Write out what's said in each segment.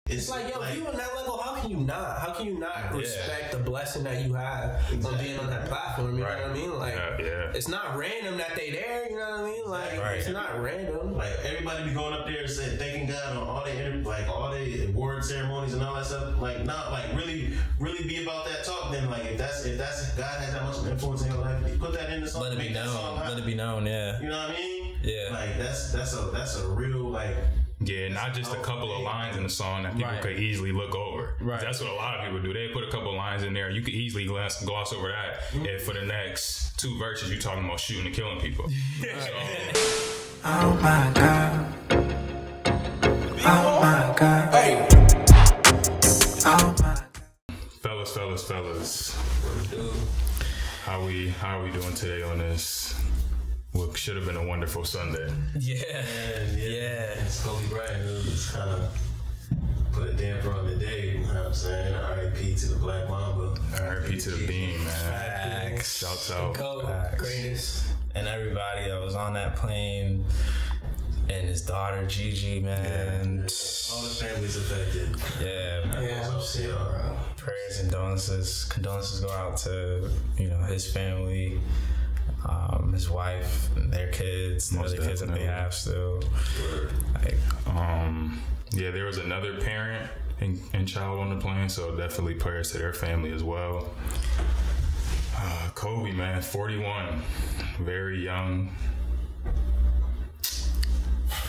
It's like, yo, if you on that level, how can you not respect the blessing that you have from being on that platform? You know what I mean? Like, it's not random that they there. You know what I mean? Like, it's not random. Like, everybody be going up there and saying, thanking God on all the award ceremonies and all that stuff. Like, not like really be about that talk. Then, like, if that's God has that much influence in your life, put that in the song. Let it be known. Let it be known. Yeah. You know what I mean? Yeah. Like, that's a real like. Yeah, not just a couple of lines in the song that people could easily look over. Right. That's what a lot of people do. They put a couple of lines in there. You could easily gloss over that if for the next 2 verses you're talking about shooting and killing people. Oh my God. Oh my God. Hey. Oh my God. Fellas. How are we doing today on this? What should have been a wonderful Sunday. Yeah. It's Kobe Bryant who just kind of put a damper on the day. You know what I'm saying? R.I.P. to the Black Mamba. R.I.P. to the Bean, man. Facts. Shouts out. Greatest. And everybody that was on that plane. And his daughter, Gigi, man. All the families affected. Yeah. Prayers and condolences go out to, his family. His wife and their kids, the other kids that they have still. There was another parent and child on the plane, so definitely prayers to their family as well. Kobe, man, 41, very young.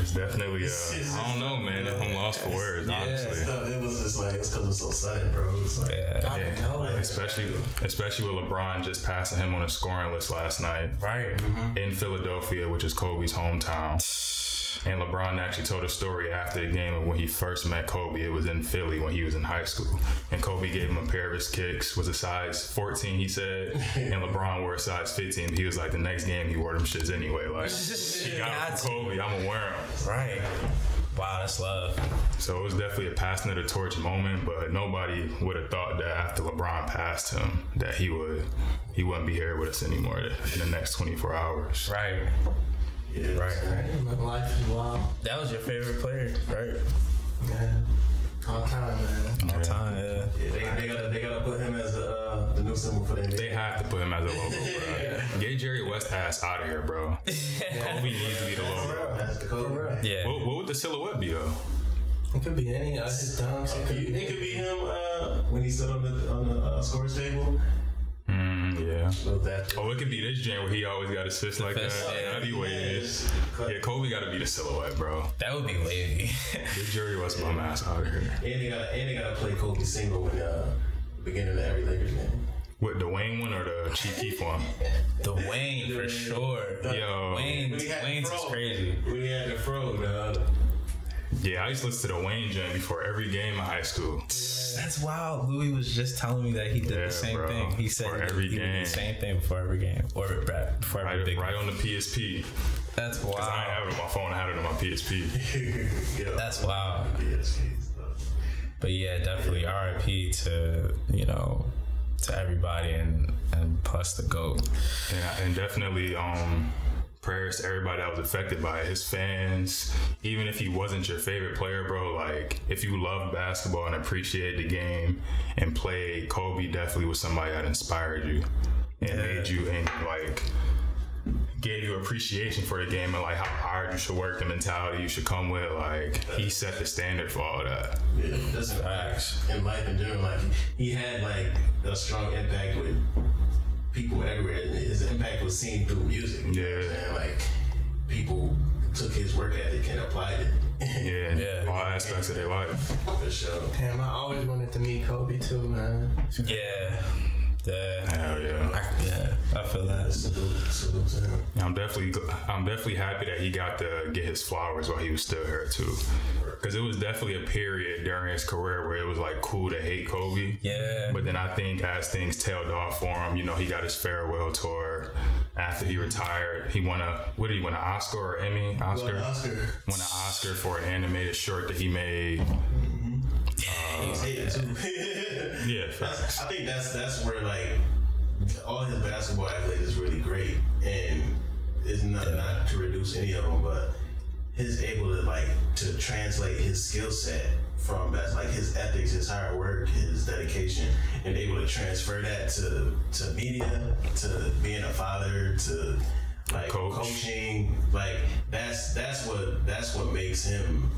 It's definitely I don't know, man. I'm lost for words, honestly. It was just like, it's because it's so sudden, bro. It was like, especially with LeBron just passing him on a scoring list last night, in Philadelphia, which is Kobe's hometown. And LeBron actually told a story after the game of when he first met Kobe. It was in Philly when he was in high school. And Kobe gave him a pair of his kicks, was a size 14, he said. And LeBron wore a size 15. He was like, the next game he wore them shits anyway. Like, he got it from Kobe, I'm gonna wear them. Right. Wow, that's love. So it was definitely a passing of the torch moment, but nobody would have thought that after LeBron passed him, that he wouldn't be here with us anymore in the next 24 hours. Right. Yeah, right. My life is wild. That was your favorite player, right? Yeah. All time, man. All time, yeah. They gotta put him as the new symbol for them. They have to put him as a logo, bro. Get Jerry West ass out of here, bro. Kobe needs to be the logo. That's the Kobe. Yeah. What would the silhouette be of? It could be any his dunks. It could be him when he stood on the scores table. Yeah. Oh, it could be this jam where he always got his fist like that. That'd be wavy. Yeah, Kobe gotta be the silhouette, bro. That would be wavy. This Jerry West bum ass out here. And they gotta play Kobe single when beginning of every Lakers game. What, the Wayne one or the Chief Keef one? The Wayne for sure. Yo, Wayne's is crazy. When he had the fro, yeah, I used to listen to the Wayne jam before every game in high school. That's wild. Louis was just telling me that he did the same thing. He said he did the same thing before every game. Or before every big game. Right on the PSP. That's wild. I ain't have it on my phone. I had it on my PSP. That's wild. But yeah, definitely RIP to, to everybody and plus the GOAT. And definitely prayers to everybody that was affected by it. His fans, even if he wasn't your favorite player, bro, like if you loved basketball and appreciated the game and played, Kobe definitely was somebody that inspired you and made you and like gave you appreciation for the game and like how hard you should work, the mentality you should come with. Like he set the standard for all that. Yeah, that's facts. In life in general, like he had like a strong impact with people everywhere, and his impact was seen through music. Yeah. Like people took his work ethic and applied it. Yeah. All aspects of their life. For sure. Damn, I always wanted to meet Kobe too, man. Yeah. Hell yeah. I feel that. Salute to him. I'm definitely happy that he got to get his flowers while he was still here too. Because it was definitely a period during his career where it was like cool to hate Kobe. Yeah. But then I think as things tailed off for him, he got his farewell tour. After he retired, he won what did he win, an Oscar or Emmy? Oscar. Won an Oscar for an animated short that he made. He was hated too. Yeah, facts. I think that's where like all his basketball accolades is really great, and it's not to reduce any of them, but he's able to like to translate his skill set from that's like his ethics, his hard work, his dedication, and able to transfer that to media, to being a father, to like coaching, like that's what makes him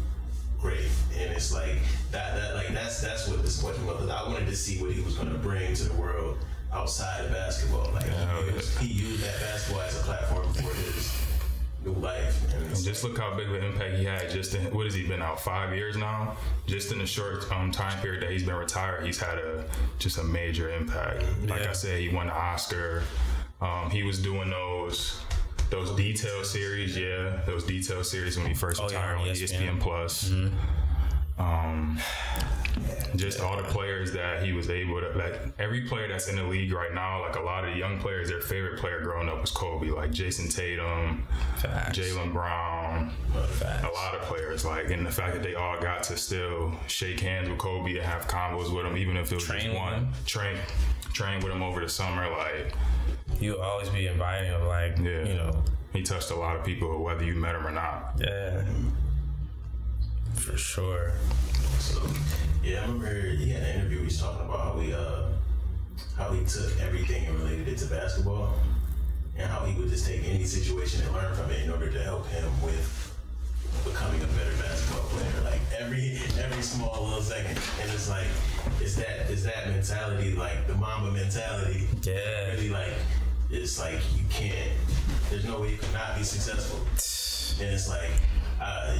great. And it's like that's what this question was. I wanted to see what he was going to bring to the world outside of basketball. Like he used that basketball as a platform for his new life. And just look how big of an impact he had. Just in, what has he been out 5 years now? Just in the short time period that he's been retired, he's had just a major impact. Like I said, he won the Oscar. He was doing those detail series, those detail series when he first retired on ESPN Plus. Just all the players that he was able to, like every player that's in the league right now, like a lot of the young players, their favorite player growing up was Kobe, like Jason Tatum, Jaylen Brown, a lot of players, like, and the fact that they all got to still shake hands with Kobe and have combos with him, even if it was just one, train with him over the summer, like. You always be inviting him, like, you know. He touched a lot of people, whether you met him or not. Yeah. For sure. So, yeah, I remember he had an interview he was talking about how he took everything and related it to basketball, and how he would just take any situation and learn from it in order to help him with becoming a better basketball player. Like every small little second. And it's like it's that mentality, like the Mamba mentality. Yeah. Really, like it's like you can't, there's no way you could not be successful. And it's like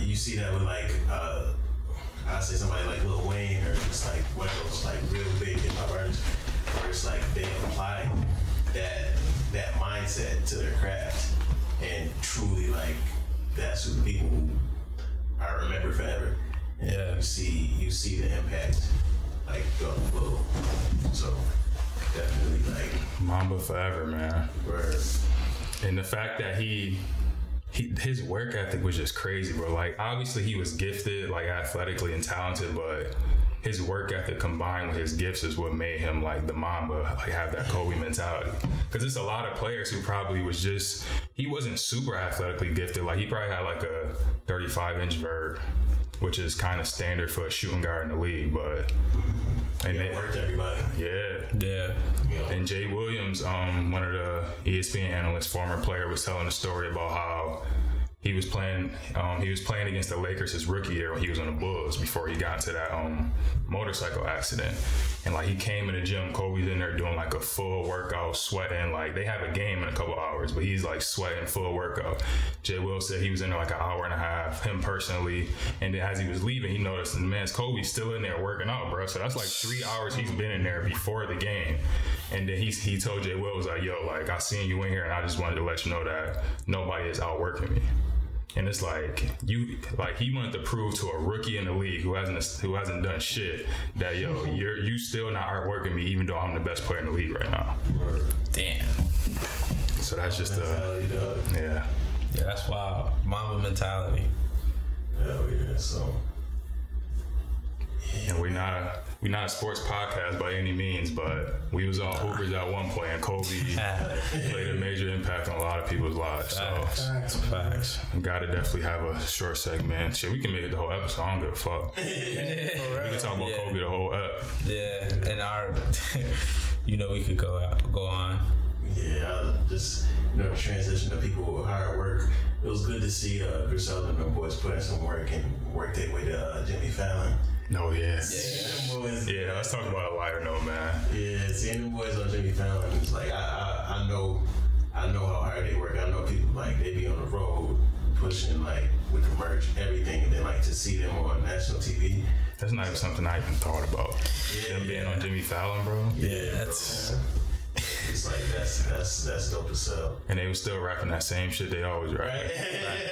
you see that with like I say somebody like Lil Wayne or just like whatever, like real big hip hop artists, where it's like they apply that mindset to their craft, and truly like that's who the people who I remember forever. And you see the impact like go flow. So definitely like Mamba forever, man. Word. And the fact that his work ethic was just crazy, bro. Like obviously he was gifted, like athletically and talented, but his work ethic combined with his gifts is what made him like the Mamba, like have that Kobe mentality. Because there's a lot of players who probably was just, he wasn't super athletically gifted. Like he probably had like a 35-inch vert, which is kind of standard for a shooting guard in the league, but and they worked everybody. Yeah. And Jay Williams, one of the ESPN analysts, former player, was telling a story about how he was playing against the Lakers his rookie year when he was on the Bulls before he got into that motorcycle accident. And like he came in the gym, Kobe's in there doing like a full workout, sweating. Like they have a game in a couple hours, but he's like sweating full workout. Jay Will said he was in there like an hour and a half, him personally. And then as he was leaving, he noticed, man, Kobe's still in there working out, bro. So that's like 3 hours he's been in there before the game. And then he told Jay Will, was like, yo, like I seen you in here and I just wanted to let you know that nobody is outworking me. And it's like he wanted to prove to a rookie in the league who hasn't done shit that you still not outworking me even though I'm the best player in the league right now. Damn. So that's just yeah, that's wild. Mamba mentality. Hell yeah. So and we're not a sports podcast by any means, but we was all hoopers at one point, and Kobe played a major impact on a lot of people's lives. Facts. We gotta definitely have a short segment. Shit, we can make it the whole episode. I don't give a fuck. We can talk about Kobe the whole ep. Yeah, and our, we could go on. Yeah, just transition to people with hard work. It was good to see Griselda and the boys put in some work and work their way to Jimmy Fallon. Oh yeah. Yeah, let's talk about a lighter note, man. Yeah, seeing the boys on Jimmy Fallon, it's like I know how hard they work. I know people like they be on the road pushing like with the merch, everything, and then like to see them on national TV. That's not even something I even thought about. Them being on Jimmy Fallon, bro. Yeah, that's. It's like that's dope as hell. And they was still rapping that same shit they always rap. Right.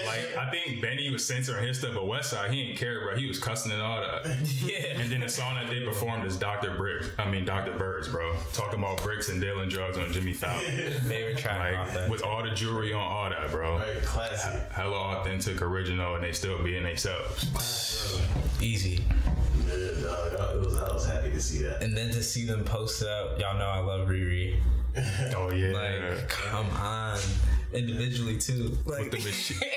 Like I think Benny was censoring his stuff, but Westside he didn't care, bro. He was cussing and all that. Yeah. And then the song that they performed is Dr. Birds, bro. Talking about bricks and dealing drugs on Jimmy Fallon. They were trying like that. With all the jewelry on all that, bro. Right, classic. Hella authentic, original, and they still being themselves. Easy. Yeah, I was happy to see that. And then to see them post up, y'all know I love Riri. Oh yeah. Like, come on. Individually too. Like with the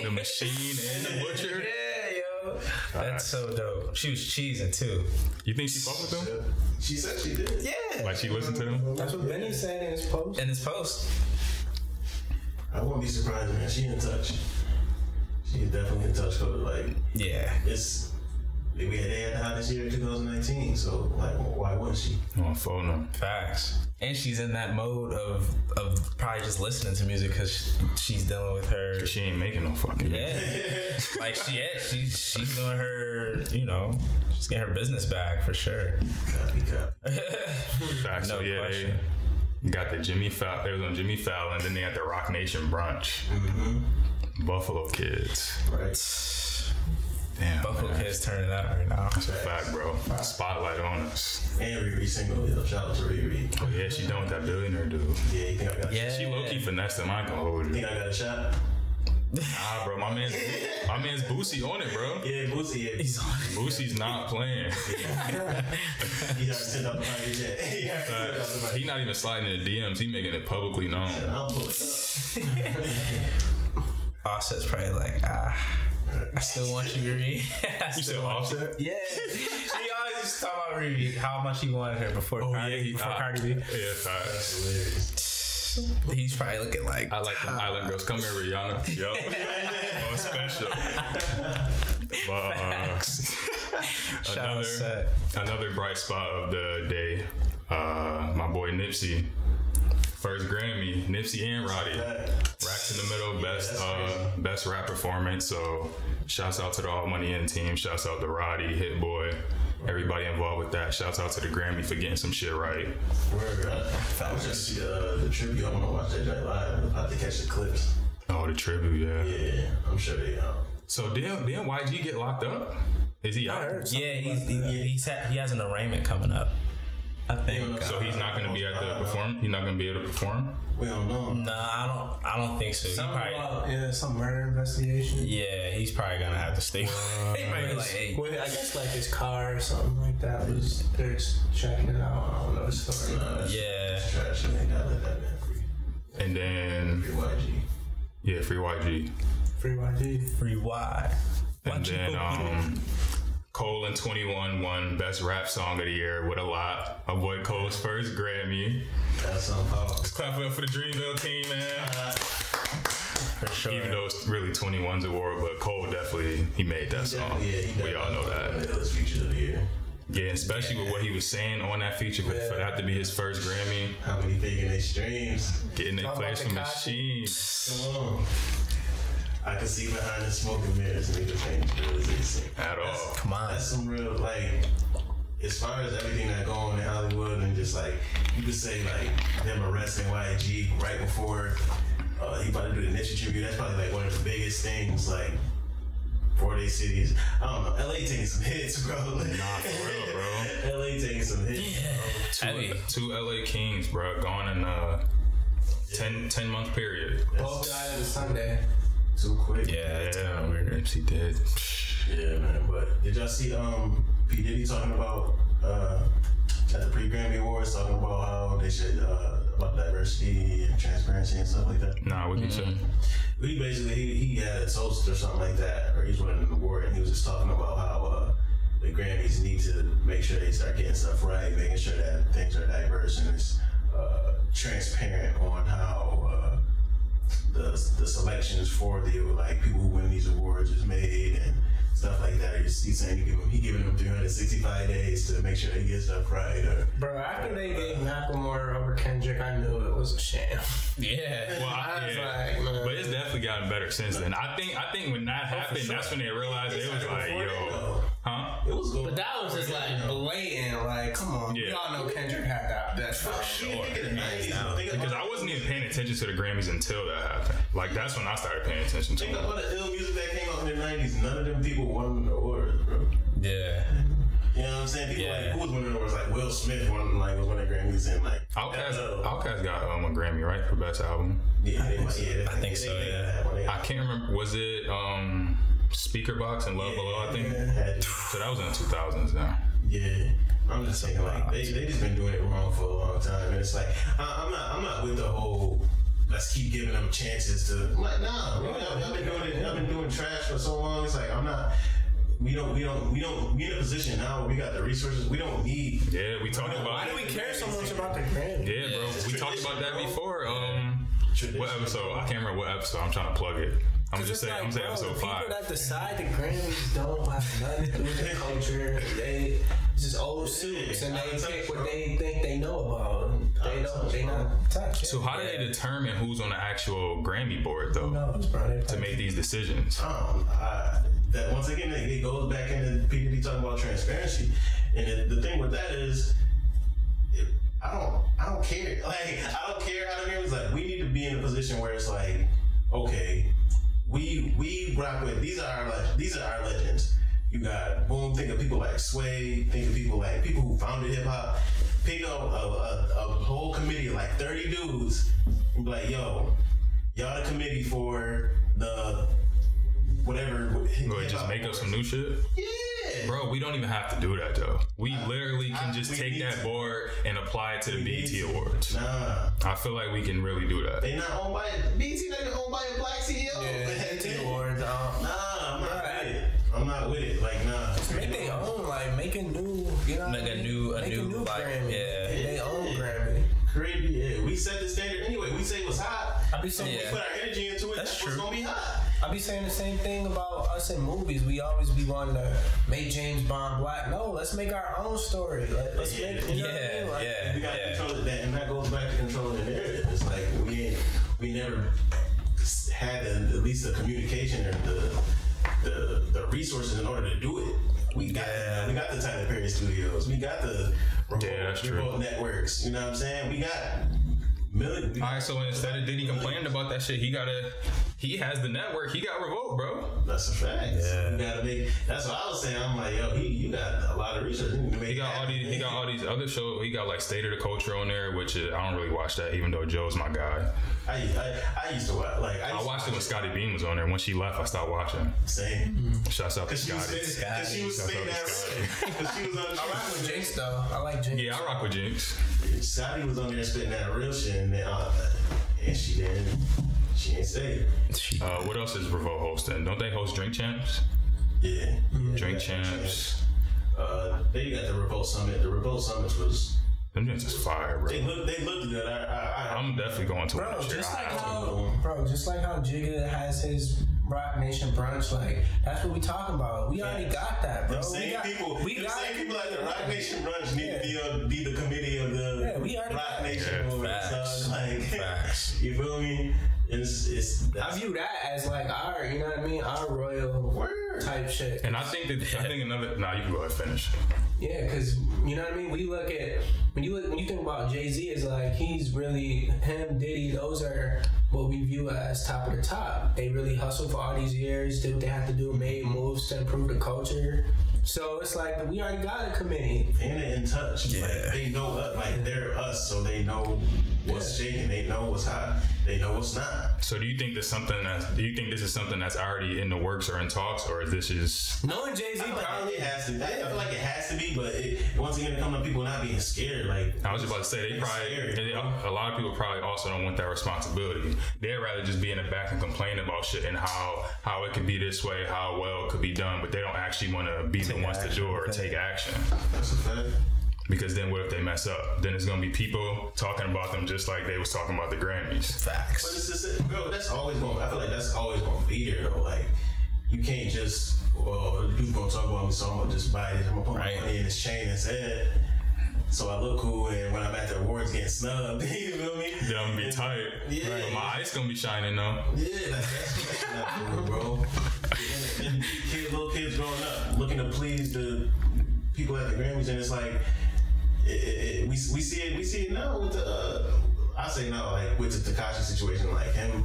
machine and the butcher. Yeah, yo. yo. That's so dope. She was cheesing too. You think she fucked with them? She said she did. Yeah. Like she listened to them? That's what Benny said in his post. I won't be surprised, man. She in touch. She's definitely in touch. Like, yeah. They had the hottest year in 2019, so like, why wouldn't she? On phone them. Facts. And she's in that mode of probably just listening to music because she's dealing with her. She ain't making no fucking music. Like she's doing her, she's getting her business back for sure. Facts. No so yeah, question. they got the Jimmy Fallon. They was on Jimmy Fallon, then they had the Rock Nation brunch. Mm-hmm. Buffalo Kids. Right. Damn, Buffalo Kids turning out right now. That's a fact, bro. Spotlight on us. And Riri single, shout out to Riri. Oh yeah, she done with that billionaire dude. Yeah, you think I got a shot? She low-key finessed him, I ain't gonna hold you. Think I got a shot? Nah, bro, my man's Boosie on it, bro. Yeah, Boosie, yeah. He's on it. Boosie's not playing. He got sent up behind his jet. He not even sliding in the DMs, he making it publicly known. I'll pull it up. Offset's probably like, I still want you, Riri. You said Offset? Yeah. He always used to talk about Riri, how much he wanted her before Cardi B. Yeah, that's hilarious. He's probably looking like, I like them island girls. Come here, Rihanna. Yo. Oh, special. But another bright spot of the day, my boy Nipsey. First Grammy, Nipsey and Roddy. Racks in the middle, best rap performance. So shouts out to the All Money In team. Shouts out to Roddy, Hit Boy, everybody involved with that. Shouts out to the Grammy for getting some shit right. I was just the tribute. I want to watch that night live. I'm about to catch the clips. Oh, the tribute, yeah. Yeah, I'm sure they are. So didn't YG get locked up? Is he out? Yeah, he has an arraignment coming up. I think. So he's not going to be at the perform. He's not going to be able to perform. We don't know. Nah, I don't think so. Some murder investigation. Yeah, he's probably gonna have to stay. He might be like, hey. I guess like his car or something like that. They're just checking it out. I don't know the story. Yeah. Trash. They gotta let that man free. And then Free YG. Yeah, free YG. Free YG. Free Y. And then Cole and 21 won Best Rap Song of the Year with a lot. My boy Cole's first Grammy. That's some power. Let's clap it up for the Dreamville team, man. For sure. Even though it's really 21's award, but Cole definitely, he made that song. Yeah, we all know that. Those features of the year. Yeah, especially with what he was saying on that feature, for that to be his first Grammy. How many taking their streams? Getting their plays from machines. Come on. I can see behind the smoking mirrors, niggas ain't realization. At all. Come on. That's some real, like, as far as everything that go on in Hollywood, and just like, you could say, like, them arresting YG right before he about to do the Nipsey tribute. That's probably like one of the biggest things, like, for these cities. I don't know. LA taking some hits, bro. Nah, for real, bro. LA taking some hits. Yeah. Two LA Kings, bro, gone in a 10-month period. Both died on a Sunday. Too quick. Yeah, it's kind of weird. Nipsey did. Yeah, man. But did y'all see P. Diddy talking about at the pre-Grammy Awards, talking about how they should about diversity and transparency and stuff like that? Nah, what he said? He basically he had a toast or something like that, or he's winning an award, and he was just talking about how the Grammys need to make sure they start getting stuff right, making sure that things are diverse and it's transparent on how the selections for the like people who win these awards is made and stuff like that. He's saying he giving them 365 days to make sure they get stuff right. Bro, after they gave Macklemore over Kendrick, I knew it was a sham. Yeah. Well, like, man. But it's definitely gotten better since then. I think when that happened, that's when they realized it was like, yo, huh? It was good. But that was just like blatant. Like, come on, we all know Kendrick had that best for sure. Because I wasn't even paying attention to the Grammys until that happened. Like that's when I started paying attention to Think it. about the ill music that came out in the 90s. None of them people won the awards, bro. Yeah. You know what I'm saying? People like, who was winning awards? Like Will Smith was winning Grammys and like Outkast got a Grammy, right, for best album. Yeah, I think so. I can't remember. Was it Speaker Box and Love Below? I think. So that was in the 2000s now. Yeah. I'm just saying, like, they just been doing it wrong for a long time, and it's like I'm not with the whole let's keep giving them chances to like I've been doing trash for so long. It's like I'm not. we in a position now where we got the resources. We don't need. Yeah, we talked about. Why do we care so much about the Grammys? Yeah, bro. We talked about that before. What episode? I can't remember what episode. I'm trying to plug it. I'm just saying. I'm saying episode 5. People that decide the Grammys don't have nothing to do with the culture. It's just old suits, and they pick what they think they know about. They not touch. So how do they determine who's on the actual Grammy board though? Who knows, bro? To make these decisions. That once again, it goes back into P. Diddy talking about transparency, and the thing with that is, I don't care. Like I don't care how the Grammys. Like we need to be in a position where it's like, okay, we rock with these are our legends. You got boom. Think of people like Sway. Think of people who founded hip hop. Pick up a whole committee of like 30 dudes and be like, yo, y'all the committee for the whatever. Just make up some new shit? Yeah. Bro, we don't even have to do that though. We literally can just take that board and apply it to the BET Awards. Nah. I feel like we can really do that. They not owned by BET, not even owned by a black CEO. Yeah, BET Awards. I'm not with it. Like, nah. Make their own, like, make a new, you know, Like a new like, Grammy. yeah. They own Grammy. Crazy, yeah. We set the standard anyway. We say what's hot. I be saying, We put our energy into it. That's what's gonna be hot. I be saying the same thing about us in movies. We always be wanting to make James Bond black. No, let's make our own story. Let's make, you know what I mean? Like, we gotta control that, and that goes back to controlling the narrative. It's like we never had at least the communication or the resources in order to do it. We got the Tyler Perry Studios. We got the remote networks. You know what I'm saying? We got millions. Alright, so instead of Diddy complaining about that shit, he has the network. He got Revolt, bro. That's a fact. Yeah. You gotta make. That's what I was saying. I'm like, yo, you got a lot of research. He got all these other shows. He got like State of the Culture on there, which I don't really watch that, even though Joe's my guy. I used to watch. I watched it when Scotty Beam was on there. When she left, I stopped watching. Same. Shouts out to Scotty. Because she was spitting that real. Because she was on. I rock with Jinx though. I like Jinx. Yeah, I rock with Jinx. Scotty was on there spitting that real shit, and she didn't. She ain't say it. What else is Revolt hosting? Don't they host Drink Champs? Yeah. Drink Champs. Then you got the Revolt Summit. The Revolt Summit was. Them drinks is fire, bro. They looked good. I'm definitely going to bro, one this year. Just like how Jigga has his Rock Nation brunch, like that's what we talking about. We already got that, bro. The same people at the Rock Nation brunch need to be the committee of the Rock Nation movement. So like, you feel me? I view that as like our, you know what I mean, our royal type shit. And I think another. Nah, you can go ahead and finish. Yeah, because you know what I mean. We look at when you think about Jay-Z, is like he's really him, Diddy. Those are what we view as top of the top. They really hustled for all these years, did what they had to do, made moves to improve the culture. So it's like we already got a committee, and they're in touch. Yeah. Like, they know us, like they're us, so they know what's shaking. They know what's hot. They know what's not. So do you think this is something that's already in the works or in talks, or is this just knowing Jay-Z? Probably it has to be. I feel like it has to be, but once again, it comes to people not being scared. Like I was just about to say, a lot of people probably also don't want that responsibility. They'd rather just be in the back and complain about shit and how it could be this way, how well it could be done, but they don't actually want to be the ones to do it or take action. That's a fact. Because then what if they mess up? Then it's gonna be people talking about them just like they was talking about the Grammys. Facts. But it's just, bro, I feel like that's always gonna be there though. Like you can't just, people gonna talk about me, so I'm gonna just buy it. I'm gonna put my money in this chain instead. So I look cool, and when I'm at the awards getting snubbed, you feel me? Then I'm gonna be tight. Yeah. But my ice gonna be shining though. Yeah, that's not cool, bro. And little kids growing up looking to please the people at the Grammys, and it's like we see it now with the I say now like with the Tekashi situation, like him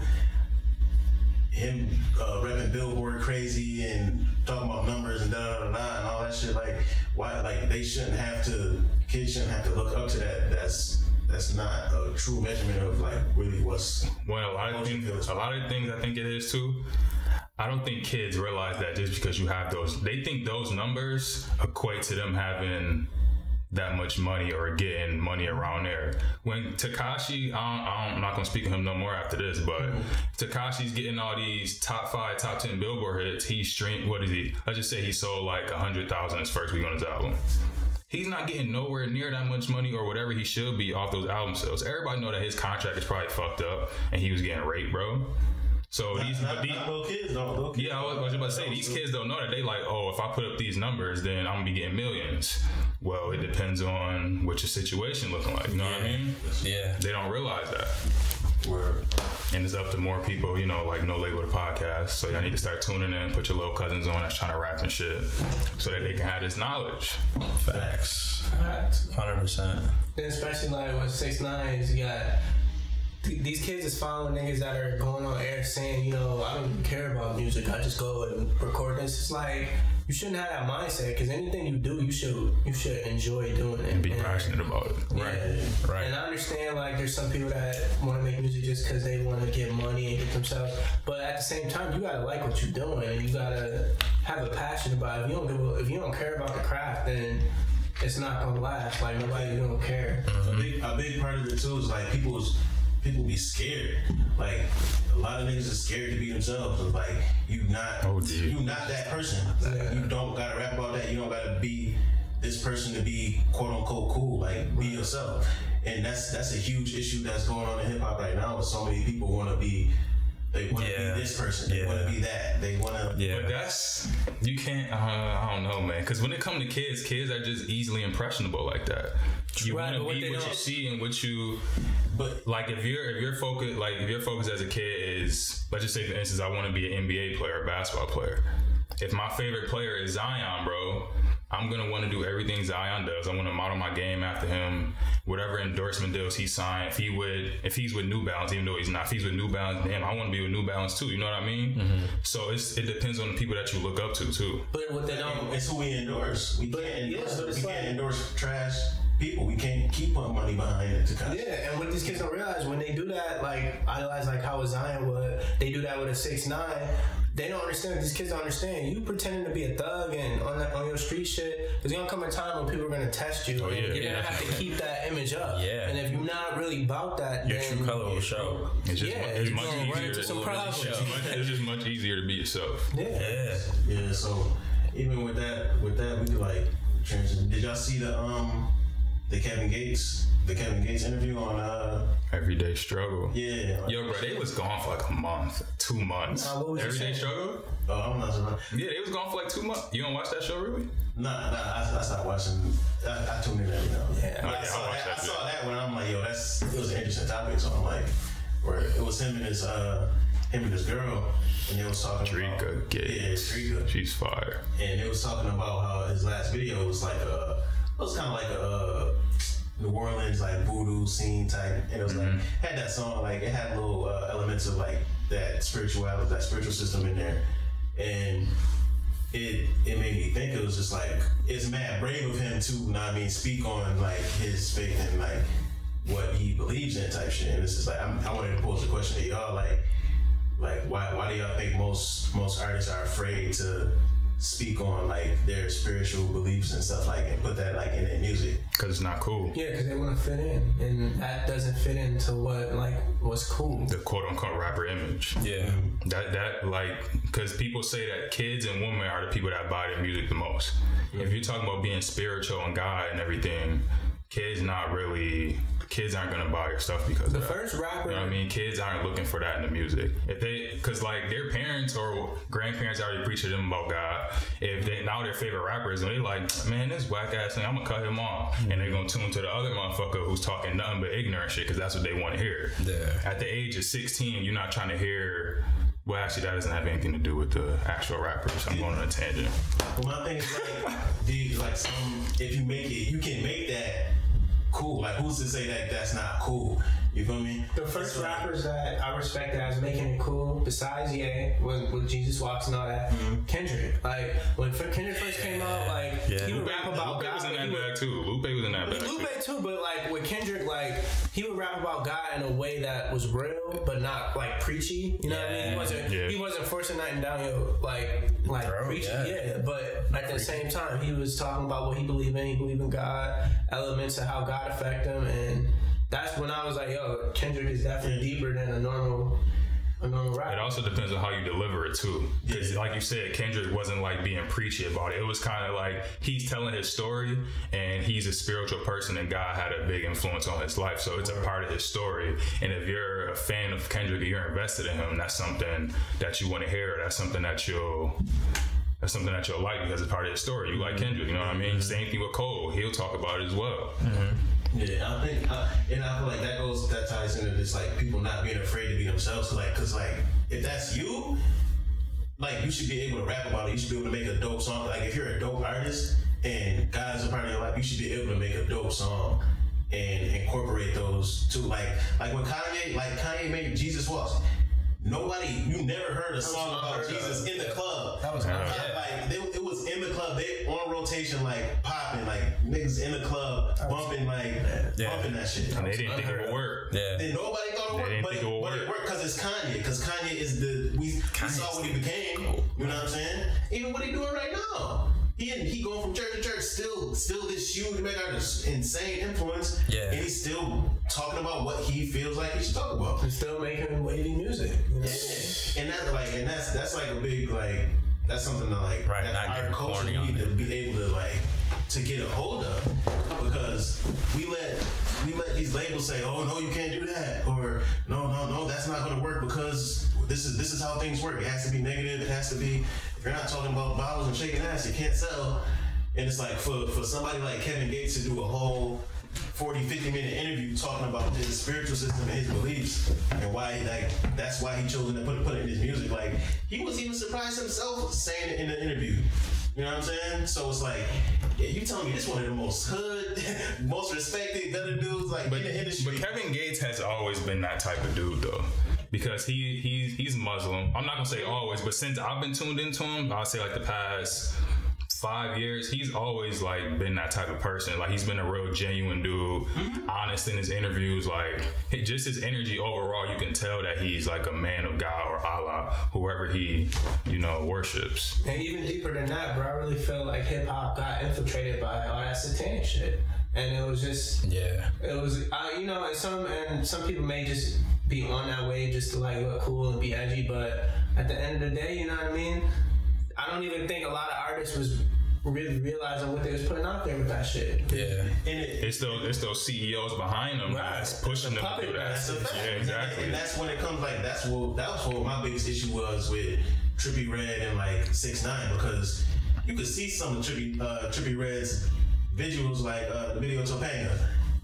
repping Billboard crazy and talking about numbers and and all that shit. Like why? Like kids shouldn't have to look up to that. That's not a true measurement of like really what's. Well, a lot of things I think it is too. I don't think kids realize that just because you have those, they think those numbers equate to them having that much money or getting money around there. When Tekashi, I'm not gonna speak to him no more after this, but Tekashi's getting all these top 5, top 10 Billboard hits. He streamed, what is he? Let's just say he sold like 100,000 his first week on his album. He's not getting nowhere near that much money or whatever he should be off those album sales. Everybody know that his contract is probably fucked up and he was getting raped, bro. So these little kids don't. Yeah, I was about to say, these kids don't know that. They like, oh, if I put up these numbers, then I'm gonna be getting millions. Well, it depends on what your situation looking like. You know what I mean? Yeah. They don't realize that. And it's up to more people, you know, like No Label the Podcast. So y'all need to start tuning in, put your little cousins on that's trying to rap and shit, so that they can have this knowledge. Facts. 100%. And especially like with 6ix9ine, you got these kids is following niggas that are going on air saying, you know, I don't even care about music. I just go and record this. It's like, you shouldn't have that mindset, because anything you do, you should enjoy doing it and be passionate about it. Right. And I understand like there's some people that want to make music just because they want to get money and get themselves. But at the same time, you gotta like what you're doing, and you gotta have a passion about it. If you don't care about the craft, then it's not gonna last. Like nobody don't care. A big part of it too is like people be scared. Like a lot of niggas are scared to be themselves. So like you not that person. Like, you don't gotta rap about that. You don't gotta be this person to be quote unquote cool. Like be yourself. And that's a huge issue that's going on in hip hop right now. With so many people want to be. They want to be this person. They want to be that. They want to. Yeah, but that's you can't. I don't know, man. Because when it comes to kids are just easily impressionable like that. You want to be what you see and what you. But like if your focus as a kid is, let's just say for instance, I want to be an NBA player, a basketball player. If my favorite player is Zion, bro, I'm gonna want to do everything Zion does. I want to model my game after him. Whatever endorsement deals he signed, if he's with New Balance, even though he's not, if he's with New Balance, damn, I want to be with New Balance too. You know what I mean? Mm-hmm. So it depends on the people that you look up to too. But what they don't, it's who we endorse. We can't endorse trash people. We can't keep putting money behind it. Yeah, and what these kids don't realize when they do that, like idolize like how Zion would, they do that with a 6ix9ine. They don't understand. These kids don't understand. You pretending to be a thug and on your street shit. There's gonna come a time when people are gonna test you. And you're gonna have to keep that image up. Yeah. And if you're not really about that, your true color will show. It's just it's much easier. It's just much easier to be yourself. Yeah. So even with that, we could like transition. Did y'all see the Kevin Gates interview on Everyday Struggle? Yeah. Yo, bro, they was gone for like a month, 2 months. Everyday Struggle? Oh, I'm not sure. Yeah, they was gone for like 2 months. You don't watch that show, really? Nah, I stopped watching. I tuned in every now. Yeah. I saw that when I'm like, yo, it was an interesting topic. So I'm like, where it was him and his girl, and they was talking about Drika. She's fire. And they was talking about how his last video was like it was kind of like a New Orleans like voodoo scene type, and it was like had that song, like it had little elements of like that spiritual system in there, and it made me think it was just like it's mad brave of him to, you know what I mean, speak on like his faith and like what he believes in type shit. And it's just like I wanted to pose a question to y'all, like why do y'all think most artists are afraid to speak on like their spiritual beliefs and stuff, like, and put that like in their music? Because it's not cool. Yeah, because they want to fit in, and that doesn't fit into what's cool. The quote unquote rapper image. Yeah. That like, because people say that kids and women are the people that buy their music the most. If you're talking about being spiritual and God and everything, kids aren't gonna buy your stuff because the of that. First rapper, you know what I mean? Kids aren't looking for that in the music. Because like their parents or grandparents already preached to them about God. If they now their favorite rappers, and they like, man, this whack ass thing, I'm gonna cut him off, and they're gonna tune to the other motherfucker who's talking nothing but ignorant shit, because that's what they want to hear. Yeah. At the age of 16, you're not trying to hear. Well, actually, that doesn't have anything to do with the actual rappers. I'm going on a tangent. Well, my thing is if you make it, you can make that cool. Like, who's to say that that's not cool? You feel me? The first rappers that I respected as making it cool, besides Ye, with Jesus Walks and all that, Kendrick. Like, when Kendrick first came out, like, he would rap about God. Lupe was in that bag too. Lupe was in that bag Lupe too, but like, with Kendrick, like, he would rap about God in a way that was real, but not, like, preachy. You know what I mean? He wasn't forcing nothing down your, like preachy. Yeah, but at the same time, he was talking about what he believed in. He believed in God, elements of how God affect him, and that's when I was like, yo, Kendrick is definitely deeper than a normal rap. It also depends on how you deliver it too, because like you said, Kendrick wasn't like being preachy about it. It was kind of like he's telling his story, and he's a spiritual person, and God had a big influence on his life, so it's a part of his story. And if you're a fan of Kendrick, or you're invested in him, that's something that you want to hear. That's something that you'll like because it's part of his story. You like Kendrick, you know what I mean? Same thing with Cole. He'll talk about it as well. Yeah, I think, and I feel like that ties into this, like, people not being afraid to be themselves. Cause if that's you, like, you should be able to rap about it. You should be able to make a dope song. Like, if you're a dope artist and God is a part of your life, you should be able to make a dope song and incorporate those too. Like when Kanye made Jesus Walks. You never heard a song about Jesus in the club. That was it was in the club. They on rotation, like popping, like niggas in the club bumping, bumping that shit. And they didn't think it would work. Yeah. Then nobody thought it would work, but it worked because it's Kanye. Because Kanye is we saw what he became. You know what I'm saying? Even what he doing right now. He going from church to church, still this huge mega artist, insane influence. Yeah. And he's still talking about what he feels like he should talk about. He's still making wavy music. You know? Yeah. And that's like a big, like, that's something that, like, that our culture need to be able to, like, to get a hold of, because we let these labels say, oh no, you can't do that, or no, that's not going to work because this is how things work. It has to be negative. It has to be. If you're not talking about bottles and shaking ass, you can't sell. And it's like for somebody like Kevin Gates to do a whole 40-50-minute interview talking about his spiritual system and his beliefs and why, like, that's why he chose to put it in his music. Like, he was even surprised himself saying it in the interview. You know what I'm saying? So it's like, yeah, you telling me this one of the most hood, most respected gutter dudes, like, in the industry. But Kevin Gates has always been that type of dude, though. Because he's Muslim. I'm not gonna say always, but since I've been tuned into him, I'll say like the past 5 years, he's always like been that type of person. Like, he's been a real genuine dude, honest in his interviews. Like, just his energy overall, you can tell that he's like a man of God or Allah, whoever he, worships. And even deeper than that, bro, I really feel like hip hop got infiltrated by all that satanic shit, and it was just it was and some people may just be on that way just to like look cool and be edgy, but at the end of the day, you know what I mean? I don't even think a lot of artists was really realizing what they was putting out there with that shit. Yeah. And it's those CEOs behind them that's pushing them to do that. Yeah, exactly. And that's when it comes, like, that was what my biggest issue was with Trippie Redd and like 6ix9ine, because you could see some of Trippie Redd's visuals, like the video Topanga.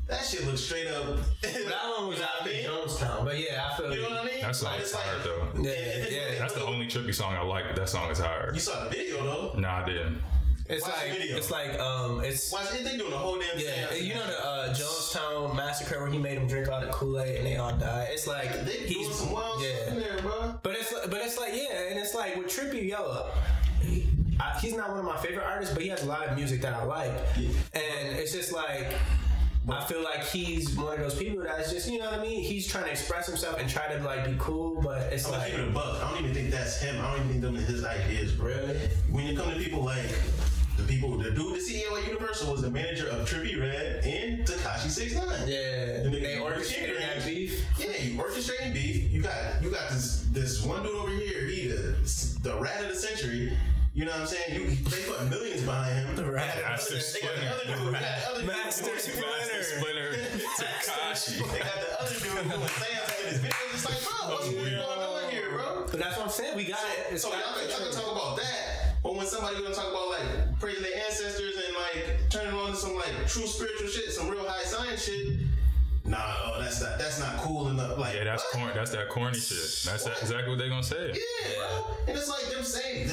That shit looks straight up. That one was out of Jonestown, but yeah, I feel you know what I mean. That song is hard though. Yeah, that's the only Trippie song I like. But that song is hard. You saw the video though? No, I didn't. It's watch they doing the whole damn thing. Yeah, you know the Jonestown massacre where he made them drink all the Kool-Aid and they all died. It's like he's doing some wild stuff in there, bro. But it's like and it's like with Trippie, he's not one of my favorite artists, but he has a lot of music that I like, and it's just like, I feel like he's one of those people that's just, you know what I mean? He's trying to express himself and try to like be cool, but it's like, keep it a buck. I don't even think that's him. I don't even think them are his ideas, bro. Really? When you come to people like the dude, the CEO at Universal was the manager of Trippie Redd and Tekashi 6ix9ine. Yeah. They orchestrating that beef. Yeah, you orchestrating beef. You got this one dude over here. He the rat of the century. You know what I'm saying? They put millions behind him. The rat. Master Splinter. Master Splinter. Tekashi. They got the other dude who was saying in his video. It's like, bro, what's going on here, bro? But that's what I'm saying. We got it. So y'all can talk about that. But when somebody gonna talk about like praising their ancestors and like turning on to some like true spiritual shit, some real high science shit, nah, that's not cool enough. Like, yeah, that's corny. That's that corny shit. That's exactly what they gonna say. Yeah, bro. And it's like the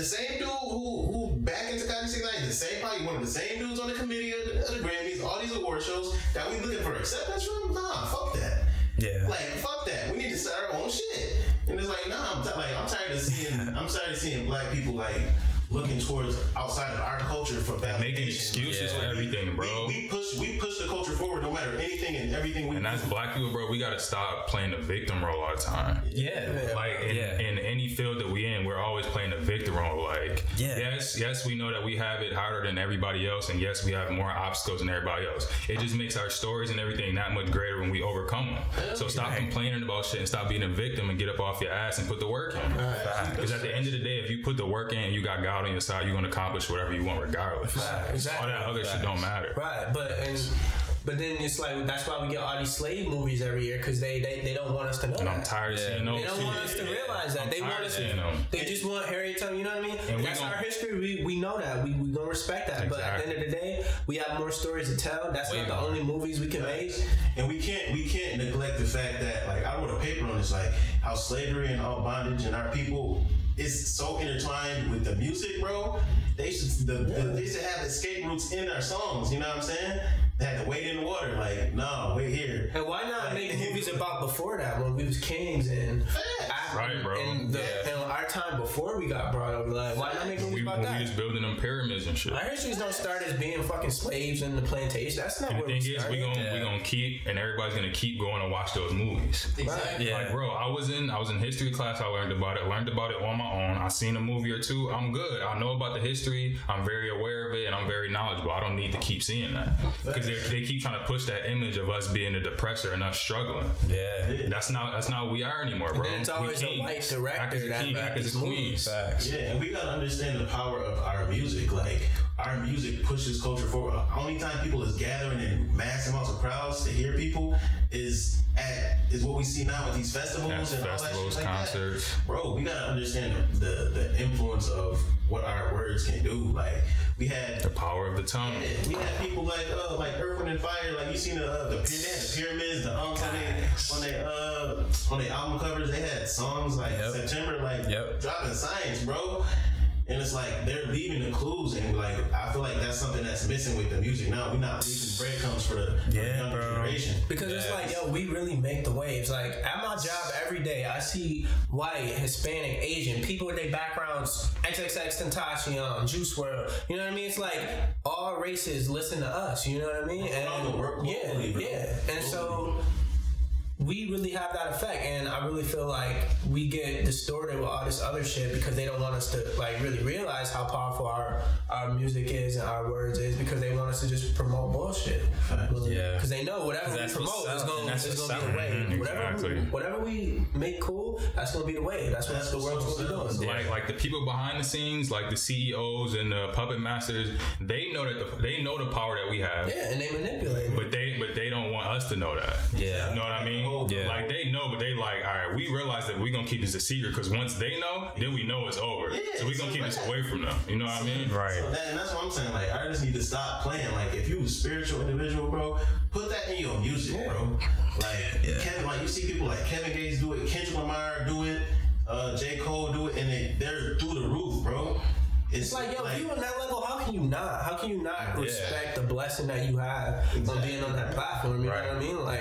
same dude who back into Tekashi 6ix9ine, probably one of the same dudes on the committee of the Grammys, all these award shows that we looking for acceptance from. Nah, fuck that. Yeah. Like, fuck that. We need to start our own shit. And it's like, nah, I'm tired of seeing black people like looking towards outside of our culture for validation. Making excuses for everything, bro. We push the culture forward no matter anything and everything we do. And that's black people, bro. We gotta stop playing the victim role all the time. Yeah. Like in any field that we in, we're always playing the victim role. Like, yes, we know that we have it harder than everybody else, and yes, we have more obstacles than everybody else. It just makes our stories and everything that much greater when we overcome them. So stop complaining about shit and stop being a victim and get up off your ass and put the work in. Because at the end of the day, if you put the work in and you got God on your side, you're gonna accomplish whatever you want regardless. All that other shit don't matter. Right, but then it's like that's why we get all these slave movies every year because they don't want us to know. And I'm tired of seeing those. They don't want us to realize that. They want us to. They just want Harry to tell you know what I mean. And that's our history. We know that. We gonna respect that. Exactly. But at the end of the day, we have more stories to tell. That's not the only movies we can make. And we can't neglect the fact that like I wrote a paper on this, like how slavery and all bondage and our people is so intertwined with the music, bro. They should have escape routes in our songs. You know what I'm saying? They had to wait in the water. Like, no, wait here. And why not make movies about before that when we was kings and right, bro? And our time before we got brought over. Like, why not make movies about that? We just building them pyramids and shit. Our histories don't start as being fucking slaves in the plantation. That's not where we started. The thing is, we gonna keep, and everybody's gonna keep going to watch those movies. Exactly. Yeah. Like, bro, I was in history class. I learned about it on my own. I seen a movie or two. I'm good. I know about the history. I'm very aware of it, and I'm very knowledgeable. I don't need to keep seeing that because they keep trying to push that image of us being a depressor and us struggling. Yeah, that's not who we are anymore, bro. And it's always a white director that is a queen. Yeah, and we gotta understand the power of our music. Like our music pushes culture forward. The only time people is gathering in mass amounts of crowds to hear people is what we see now with these festivals and all that shit like concerts. That. Bro, we gotta understand the influence of what our words can do. Like we had the power of the tongue. Yeah, we had people like Earth, Wind and Fire. Like you seen the pyramids, the on their album covers. They had songs like September, like dropping science, bro. And it's like they're leaving the clues, and like I feel like that's something that's missing with the music now. We're not leaving breadcrumbs for the younger generation. Because it's like, yo, we really make the waves. Like at my job every day, I see white, Hispanic, Asian people with their backgrounds, XXXTentacion, Juice WRLD. You know what I mean? It's like all races listen to us. You know what I mean? And and so we really have that effect, and I really feel like we get distorted with all this other shit because they don't want us to like really realize how powerful our music is and our words is, because they want us to just promote bullshit. Because they know whatever we promote is going to be the wave. Whatever we make cool, that's going to be the wave. That's what the world's going to be doing. Like the people behind the scenes, like the CEOs and the puppet masters, they know the power that we have. Yeah, and they manipulate it. But they don't want us to know that. Yeah, you know what I mean? Yeah. Like they know, but they like, all right, we realize that we're gonna keep this a secret, because once they know, then we know it's over. Yeah, so we're gonna keep this away from them. You know what I mean? Right. So and that's what I'm saying. Like artists need to stop playing. Like if you a spiritual individual, bro, put that in your music, bro. Like Kevin, like you see people like Kevin Gates do it, Kendrick Lamar do it, J. Cole do it, and they're through the roof, bro. It's like, yo, if you on that level, how can you not respect the blessing that you have on being on that platform? You know what I mean? Like,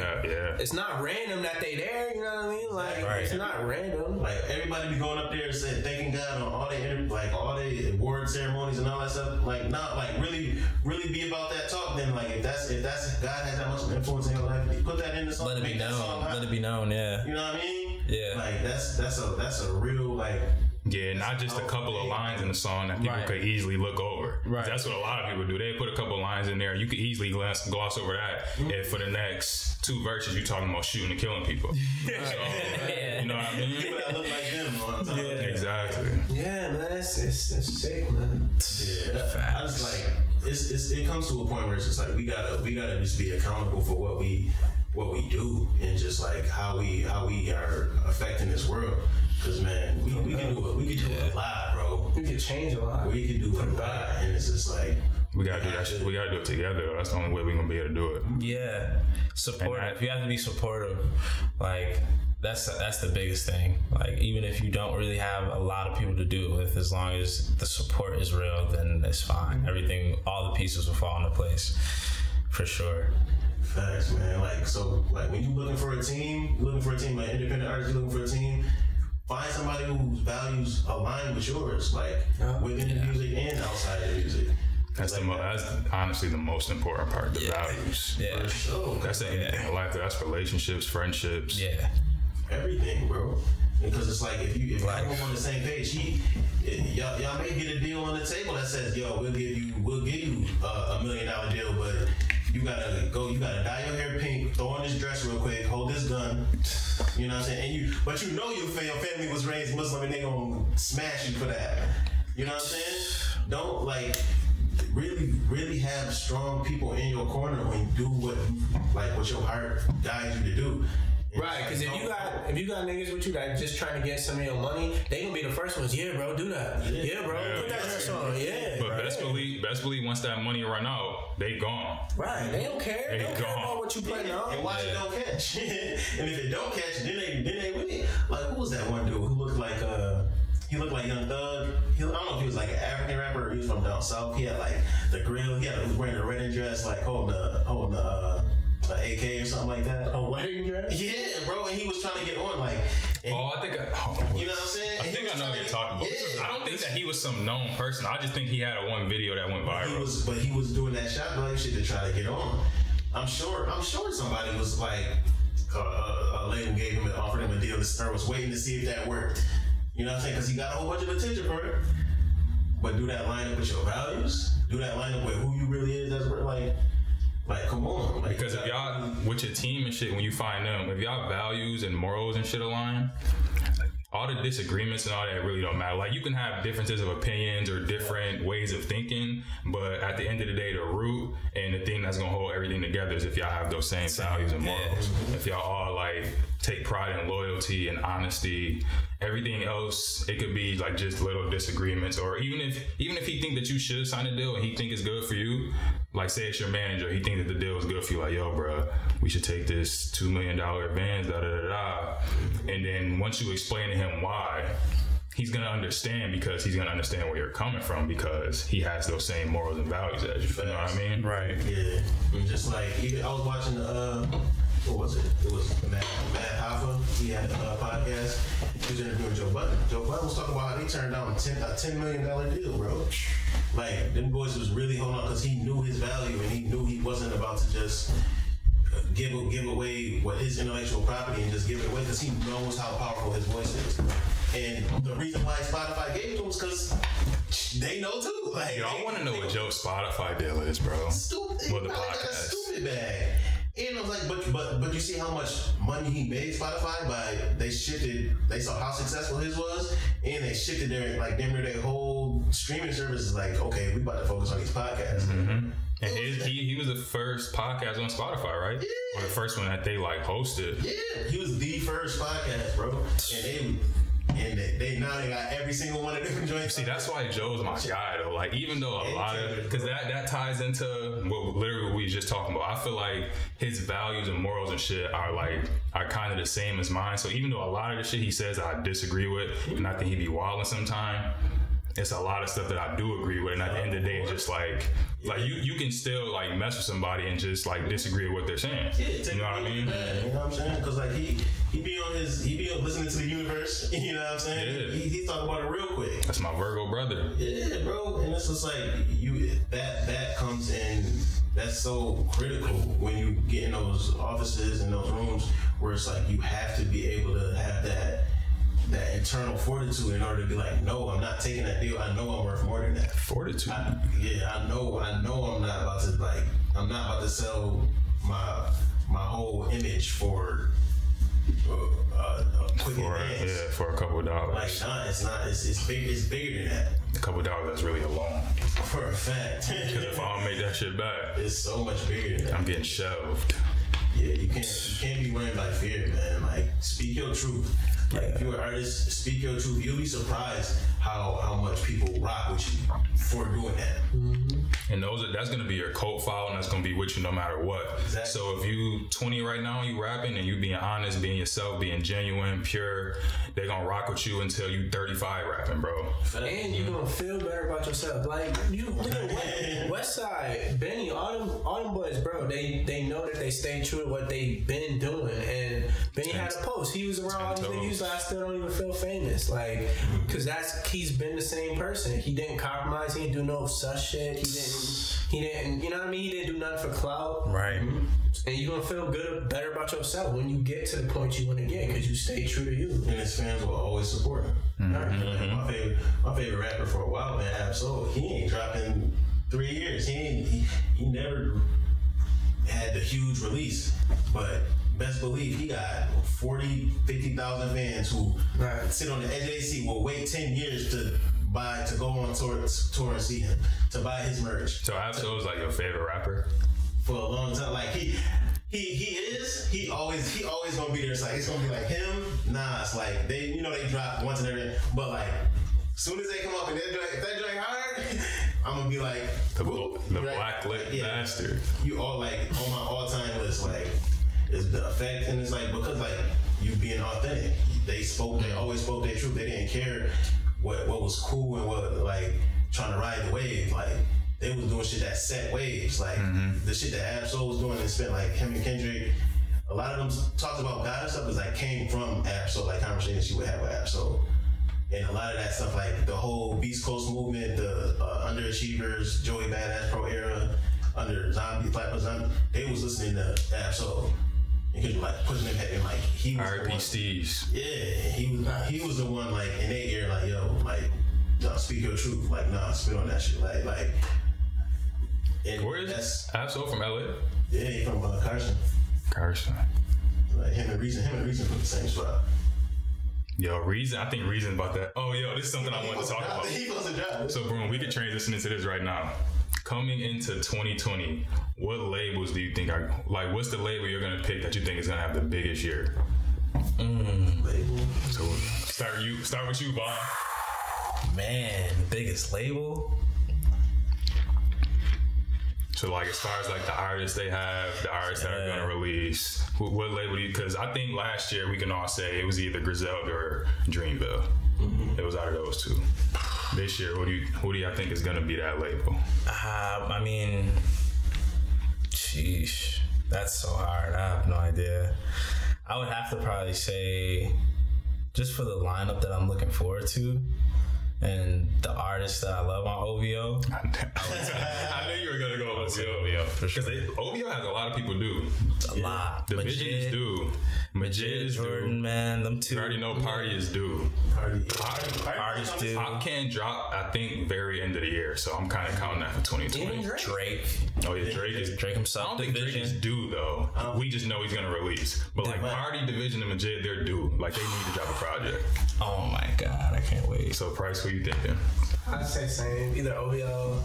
it's not random that they there. You know what I mean? Like, it's not random. Like everybody be going up there and saying, thanking God on all the award ceremonies and all that stuff. Like, not like really be about that talk. Then like if that's God has that much of influence in your life, put that in the song. Let it be known. Let it be known. Yeah. You know what I mean? Yeah. Like that's a real like. Yeah, not just a couple of lines in the song that people could easily look over. Right. That's what a lot of people do. They put a couple of lines in there. You could easily gloss over that. And for the next 2 verses, you're talking about shooting and killing people. So, you know what I mean? People that look like them all the time. Yeah, exactly. Yeah, man, it's sick, man. Yeah, I just like it comes to a point where it's just like we gotta just be accountable for what we do, and just like how we are affecting this world. Cause man, we can do a lot, bro. We can change a lot. We can do a lot, and it's just like we gotta do that shit. We gotta do it together, though. That's the only way we're gonna be able to do it. Yeah, supportive. You have to be supportive. Like that's the biggest thing. Like even if you don't really have a lot of people to do it with, as long as the support is real, then it's fine. Everything, all the pieces will fall into place, for sure. Facts, man. Like, so, like, when you looking for a team, like independent artists, you looking for a team, find somebody whose values align with yours, like within the music and outside of the music. That's that's honestly the most important part, the values. Yeah. For sure. That's anything in life. That's relationships, friendships. Yeah. Everything, bro. Because it's like if y'all on the same page, y'all may get a deal on the table that says, "Yo, we'll give you $1 million deal, but you gotta dye your hair pink, throw on this dress real quick, hold this gun." You know what I'm saying? But you know your family was raised Muslim and they gonna smash you for that. You know what I'm saying? Don't really have strong people in your corner when you do what your heart guides you to do. Right, because if you got niggas with you that just trying to get some of your money, they gonna be the first ones. Yeah, bro, do that. Yeah, bro, put that dress on. Yeah, but best believe once that money run out, they gone. Right, they don't care. They don't care about what you planning on. And watch it don't catch. And if it don't catch, then they win. Like, who was that one dude who looked like Young Thug? I don't know if he was like an African rapper or he was from down south. He had like the grill. He was wearing a red dress, like holding the AK or something like that. A wedding dress? Yeah, bro. And he was trying to get on, like. You know what I'm saying? I think I know what you're talking about. Yeah. I don't think that he was some known person. I just think he had one video that went viral. But he was doing that shot black shit to try to get on. I'm sure somebody was like, a label offered him a deal or was waiting to see if that worked. You know what I'm saying? Because he got a whole bunch of attention for it. But do that line up with your values? Do that line up with who you really is? That's where, like, come on. Like, because if y'all, with your team and shit, when you find them, if y'all values and morals and shit align, all the disagreements and all that really don't matter. Like, you can have differences of opinions or different ways of thinking, but at the end of the day, the root and the thing that's gonna hold everything together is if y'all have those same values and morals. If y'all all like take pride in loyalty and honesty, everything else, it could be like just little disagreements. Or even if he think that you should sign a deal and he think it's good for you, like say it's your manager, he think that the deal is good for you, like, yo, bro, we should take this $2 million advance, and then once you explain to him why, he's gonna understand, because he's gonna understand where you're coming from, because he has those same morals and values as you. You know what I mean? Right. Yeah. Just like, I was watching what was it? It was Matt Hoffa. He had a podcast. He was interviewing Joe Budden. Joe Budden was talking about how they turned down a $10 million deal, bro. Like, them boys was really holding on because he knew his value and he knew he wasn't about to just give away what his intellectual property and just give it away, because he knows how powerful his voice is. And the reason why Spotify gave it to him is because they know too. Like, I want to know what Joe's Spotify deal is, bro. Stupid. With the podcast. Got a stupid bag. And I was like, but you see how much money he made Spotify by they saw how successful his was, and they shifted their whole streaming services. Like, okay, we about to focus on these podcasts. Mm-hmm. And he was the first podcast on Spotify, right? Yeah. Or the first one that they like hosted. Yeah, he was the first podcast, bro. And they now they got every single one of them joints. See, that's why Joe's my guy, though. Like, even though a lot of, because that ties into what literally we just talking about. I feel like his values and morals and shit are kind of the same as mine. So even though a lot of the shit he says I disagree with, and I think he be wilding sometime, it's a lot of stuff that I do agree with. And at the end of the day, it's just like you can still like mess with somebody and just like disagree with what they're saying. Yeah, you know what I mean? You know what I'm saying? Because like he be on listening to the universe. You know what I'm saying? Yeah. He talk about it real quick. That's my Virgo brother. Yeah, bro. And it's just like that comes in. That's so critical when you get in those offices and those rooms where it's like you have to be able to have that internal fortitude in order to be like, no, I'm not taking that deal. I know I'm worth more than that. Fortitude. I know I'm not about to I'm not about to sell my whole image for a quick advance. Yeah, for a couple of dollars. Like, nah, it's not. It's bigger than that. A couple of dollars, that's really a loan. For a fact. Because if I don't make that shit back, it's so much bigger than that. I'm getting shelved. Yeah, you can't be worried by fear, man. Like, speak your truth. Like, if you're an artist, speak your truth. You'll be surprised how much people rock with you for doing that. And that's gonna be your cult file, and that's gonna be with you no matter what. Exactly. So if you 20 right now, you rapping and you being honest, being yourself, being genuine, pure, they gonna rock with you until you 35 rapping, bro. And you gonna feel better about yourself. Like you look at Westside, Benny, all them boys, bro. They know that they stay true to what they been doing. And Benny had a post. He was around all these niggas. He was like, I still don't even feel famous. Like, cause he's been the same person. He didn't compromise. He didn't do no sus shit. He didn't, you know what I mean? He didn't do nothing for clout. Right. And you're gonna feel better about yourself when you get to the point you want to get, because you stay true to you. And his fans will always support him. Like my favorite rapper for a while, man, Ab-Soul, he ain't dropping 3 years. He never had the huge release, but best believe he got 40, 50,000 fans who sit on the edge of their seat, will wait 10 years to go on tour and see him, to buy his merch. So Ab-Soul is like your favorite rapper? For a long time. Like he always gonna be there. It's like, it's gonna be like him. Nah, it's like they drop once and everything, but like as soon as they come up and if that joint hard, I'm gonna be like the black lit bastard. You all like on my all time list, like is the effect, and it's like because like you being authentic. They always spoke their truth. They didn't care what was cool and what like trying to ride the wave. Like they was doing shit that set waves. Like the shit that Ab-Soul was doing and spent like him and Kendrick. A lot of them talked about God and stuff was like came from Ab-Soul, like conversations she would have with Ab-Soul. And a lot of that stuff, like the whole Beast Coast movement, the Underachievers, Joey Badass Pro era, under Zombie, Flatbush Zombie, they was listening to Ab-Soul. And he was like pushing them head and like he was R.I.P. Steez. Yeah, he was the one like in their ear, like, yo, like, no, speak your truth. Like, nah, spit on that shit. Like and where is Ab-Soul from LA? Yeah, he from Carson. Like him and Reason from the same spot. Yo, Reason, I think Reason about that. Oh, yo, this is something I want to talk about. He supposed to drop. So, Bruno, we could transition into this right now. Coming into 2020, what labels do you think what's the label you're gonna pick that you think is gonna have the biggest year? Label. So start with you, Bob. Man, biggest label. So like as far as like the artists they have, the artists that are gonna release, what label do you? Because I think last year we can all say it was either Griselda or Dreamville. It was out of those two. This year, who do you think is gonna be that label? I mean, sheesh, that's so hard. I have no idea. I would have to probably say, just for the lineup that I'm looking forward to, and the artists that I love on OVO. I knew you were gonna go with OVO for sure. Because OVO has a lot of people do. A lot. The Visions do. Majid is Jordan, due. Man, them two. You already know Party is due. Party's due. Pop can drop, I think, very end of the year. So I'm kind of counting that for 2020. Drake. Oh yeah, Drake himself. I don't think Drake is due though. We just know he's gonna release. But like Party, Division, and Majid, they're due. Like they need to drop a project. Oh my god, I can't wait. So Price, what you thinking? I'd say same. Either OVO,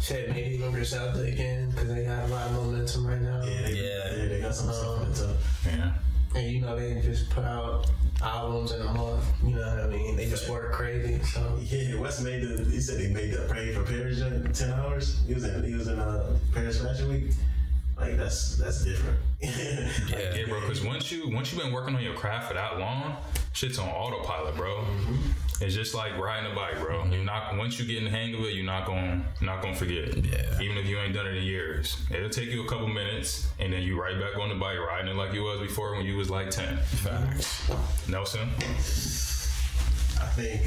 shit, maybe even Griselda again, because they got a lot of momentum right now. Yeah, they got some stuff in it too. Yeah. And you know, they just put out albums in a month. You know what I mean? They just work crazy. So yeah, West he said he made the Pray for Paris in 10 hours. He was in Paris Fashion Week. Like that's different. Yeah, bro. Because once you've been working on your craft for that long, shit's on autopilot, bro. It's just like riding a bike, bro. You're not once you get in the hang of it, you're not gonna forget. Yeah. Even if you ain't done it in years, it'll take you a couple minutes, and then you right back on the bike, riding it like you was before when you was like 10. Facts. Nelson. I think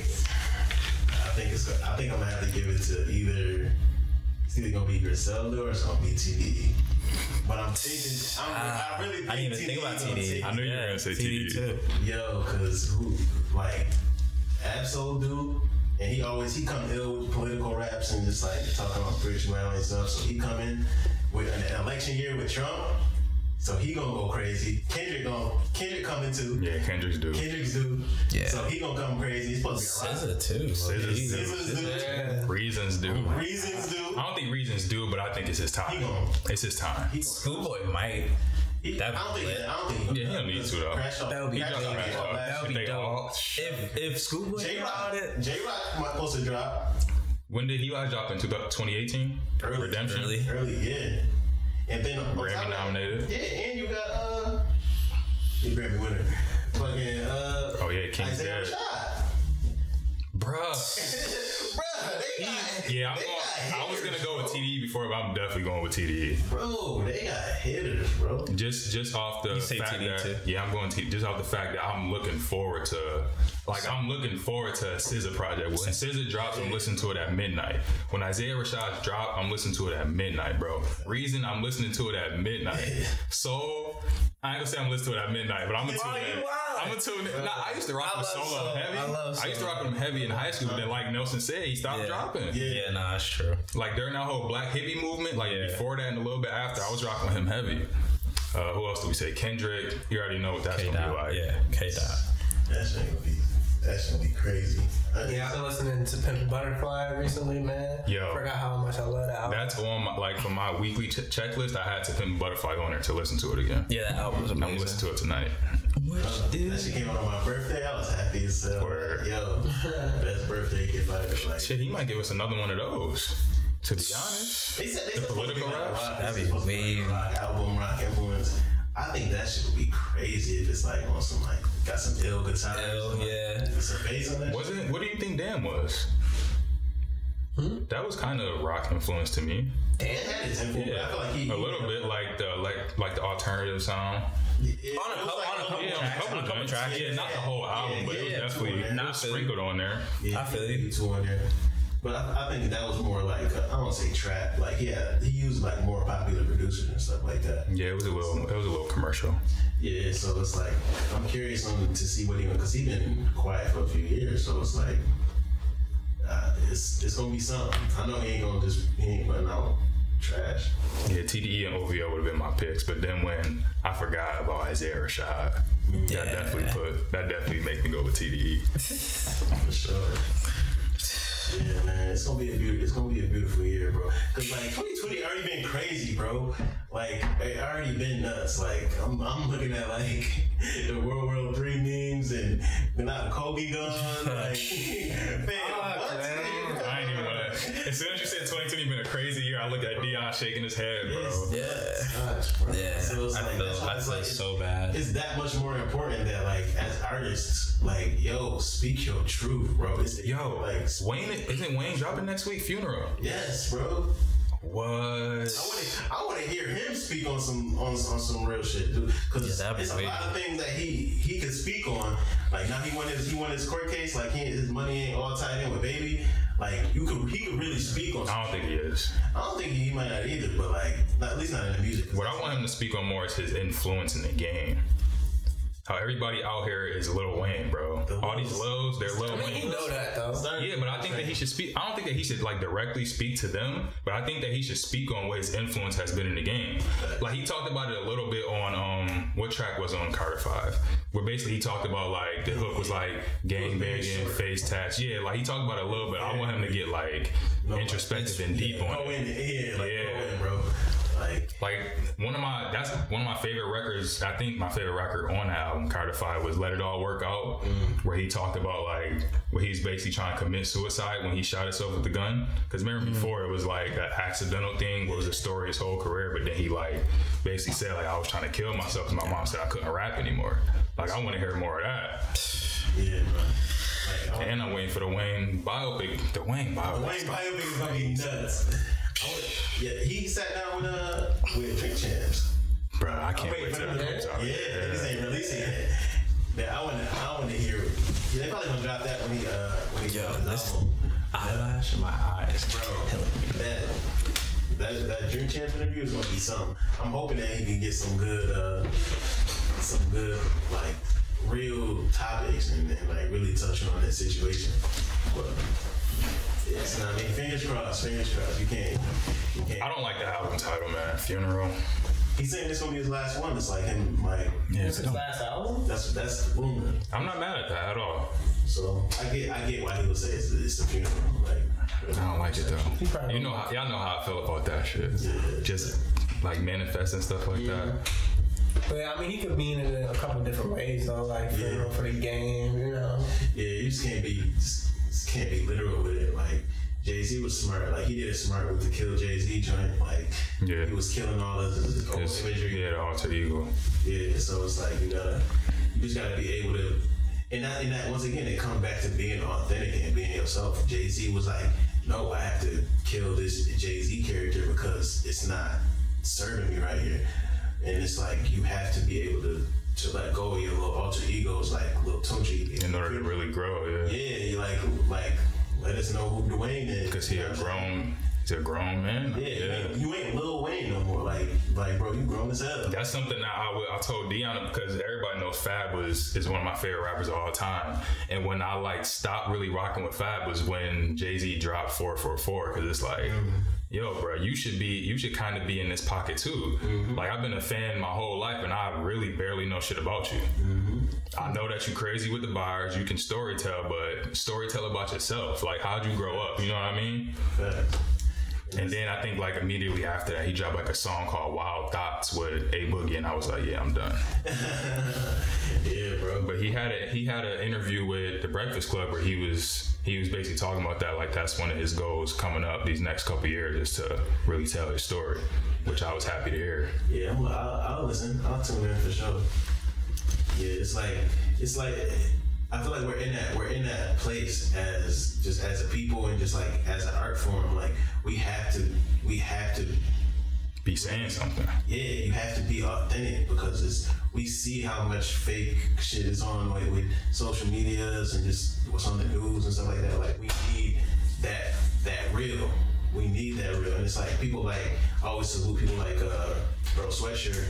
I'm gonna have to give it to it's either gonna be Griselda or it's gonna be TDE. But I'm thinking, I really think I didn't even think about TDE. I knew you were gonna say TDE too. Yo, cause Ab-Soul dude, and he come ill with political raps and just like talking about spirituality and stuff. So he come in with an election year with Trump. So he gonna go crazy. Kendrick coming too. Yeah, Kendrick's due. Yeah. So he gonna come crazy. He's supposed to be SZA too. SZA's due. yeah. Reasons due. Reasons due. I don't think Reasons due, but I think it's his time. It's his time. Schoolboy might. I don't think. Yeah, he don't need to though. That would be dope. If Schoolboy J-Rock might supposed to drop. When did he drop in 2018? Redemption. Early, yeah. And then Grammy nominated. Yeah, and you got the Grammy winner. Fucking oh yeah, King's Dead. Bruh, I was gonna go with TDE before, but I'm definitely going with TDE. Bro, they got hitters, bro. Just off the fact TDE that too? yeah, I'm going to just off the fact that I'm looking forward to a SZA project. When SZA drops, I'm listening to it at midnight. When Isaiah Rashad's drop, I'm listening to it at midnight, bro. Reason, I'm listening to it at midnight. So I ain't gonna say I'm listening to it at midnight, but I'm gonna tune in. I'm gonna tune in. Nah, I used to rock with Solo heavy. I used to rock with him heavy in high school, but then like Nelson said, he stopped dropping. Yeah, nah, that's true. Like during that whole black hippie movement, like before that and a little bit after, I was rocking with him heavy. Who else do we say? Kendrick. You already know what that's gonna be like. Yeah, K-Dot. That's gonna be crazy. Yeah, I've been listening to Pimp Butterfly recently, man. Yo, forgot how much I love that album. That's on my, like for my weekly checklist. I had to Pimp Butterfly on there to listen to it again. Yeah, that album was amazing. I'm gonna listen to it tonight. That shit came out on my birthday. I was happy as hell. Yo, best birthday gift I ever like. Shit, he might give us another one of those. To be honest, they said the political rap. That'd be way album rock influence. I think that shit would be crazy if it's like on some like got some ill guitar. Yeah. Some bass on that. Wasn't it? What do you think Dan was? That was kind of rock influence to me. Dan had his influence. Yeah, I feel like he a little bit like the alternative sound. On a couple tracks. Yeah, not the whole album, but it was definitely not sprinkled on there. Yeah, I feel you two on there. But I think that was more like I don't want to say trap. Like he used like more popular producers and stuff like that. Yeah, it was a little commercial. Yeah, so it's like I'm curious to see what because he's been quiet for a few years. So it's like it's gonna be something. I know he ain't putting out trash. Yeah, TDE and OVO would have been my picks, but then when I forgot about Isaiah Rashad, that definitely made me go with TDE. For sure. Yeah, man, it's gonna be a beautiful year, bro. Cause like 2020 already been crazy, bro. Like it already been nuts. Like I'm looking at like the World War III memes and not Kobe gone. Like, man, what? Man. I ain't even wanna. As soon as you said 2020 been a crazy year, I looked at Dion shaking his head, bro. Yeah. So it's like I feel so bad. It's that much more important that like as artists, like yo, speak your truth, bro. Wayne isn't Wayne dropping next week? Funeral. Yes, bro. What? I want to hear him speak on some real shit, dude. Because it's a lot of things that he could speak on. Like now he won his court case. Like his money ain't all tied in with Baby. Like he could really speak on. I don't think he is. I don't think he might not either. But like at least not in the music. What I want him to speak on more is his influence in the game. How everybody out here is Lil Wayne, bro. All these Lils, they're Lil Wayne. You know that though. Yeah, but I think that he should speak. I don't think that he should like directly speak to them, but I think that he should speak on what his influence has been in the game. Like he talked about it a little bit on what track was on Carter 5, where basically he talked about like the hook was like gang banging, face tats. Yeah, like he talked about it a little bit. I want him to get like introspective and deep on it. Yeah, bro. Like one of my favorite records. I think my favorite record on that album, Carter 5, was "Let It All Work Out," where he talked about like where he's basically trying to commit suicide when he shot himself with the gun. Because remember before it was like an accidental thing, where it was a story his whole career, but then he like basically said like I was trying to kill myself because my mom said I couldn't rap anymore. Like I want to hear more of that. Yeah, bro. And I'm waiting for the Wayne biopic. The Wayne biopic is gonna be nuts. Yeah, he sat down with Drink Champs. Bro, I can't wait till that comes out. Yeah, niggas ain't releasing it. Man, I want to hear it. Yeah, they probably gonna drop that when he drops his album. Eyelash in my eyes, bro. That Drink Champs interview is gonna be something. I'm hoping that he can get some good like real topics and like really touch on that situation. But yeah, so I mean, fingers crossed. You can't. I don't like the album title, man. Funeral. He's saying this gonna be his last one. It's like him, like his last album. That's the rumor. I'm not mad at that at all. So I get why he would say it's the funeral. Like I don't like it though. Y'all know how I feel about that shit. Yeah. Just like manifesting stuff like that. But I mean, he could mean it in a couple different ways though, like for the game, you know. Yeah, you just can't be literal with it. Like Jay-Z was smart. Like he did it smart with the Kill Jay-Z joint. Like he was killing all of his old imagery. Yeah, the alter ego. Yeah, so it's like you just gotta be able to. And that once again, it comes back to being authentic and being yourself. Jay-Z was like, no, I have to kill this Jay-Z character because it's not serving me right here. And it's like, you have to be able to let go of your little alter egos, like little Tunchi. In order to really grow, Yeah, you like let us know who Dwayne is. Because he's a grown man. Yeah. You ain't Lil Wayne no more. Like bro, you grown as hell. That's something that I told Dion, because everybody knows Fab is one of my favorite rappers of all time. And when I stopped really rocking with Fab was when Jay-Z dropped 444, because it's like, yo, bro, you should kind of be in this pocket too. Like, I've been a fan my whole life, and I really barely know shit about you. I know that you crazy with the bars, you can storytell, but storytell about yourself. Like, how'd you grow up? You know what I mean? And then I think immediately after that, he dropped a song called Wild Thoughts with A Boogie, and I was like, yeah, I'm done. Yeah, bro. But he had an interview with The Breakfast Club where he was basically talking about that, like that's one of his goals coming up these next couple years, is to really tell his story, which I was happy to hear. Yeah, I'll listen. I'll tune in for sure. Yeah, it's like I feel like we're in that place as a people and just like as an art form. Like we have to be saying something. Yeah, you have to be authentic, because we see how much fake shit is on with social medias and just what's on the news and stuff like that. Like we need that real. We need that real. And it's like people I always salute people like Bro Sweatshirt,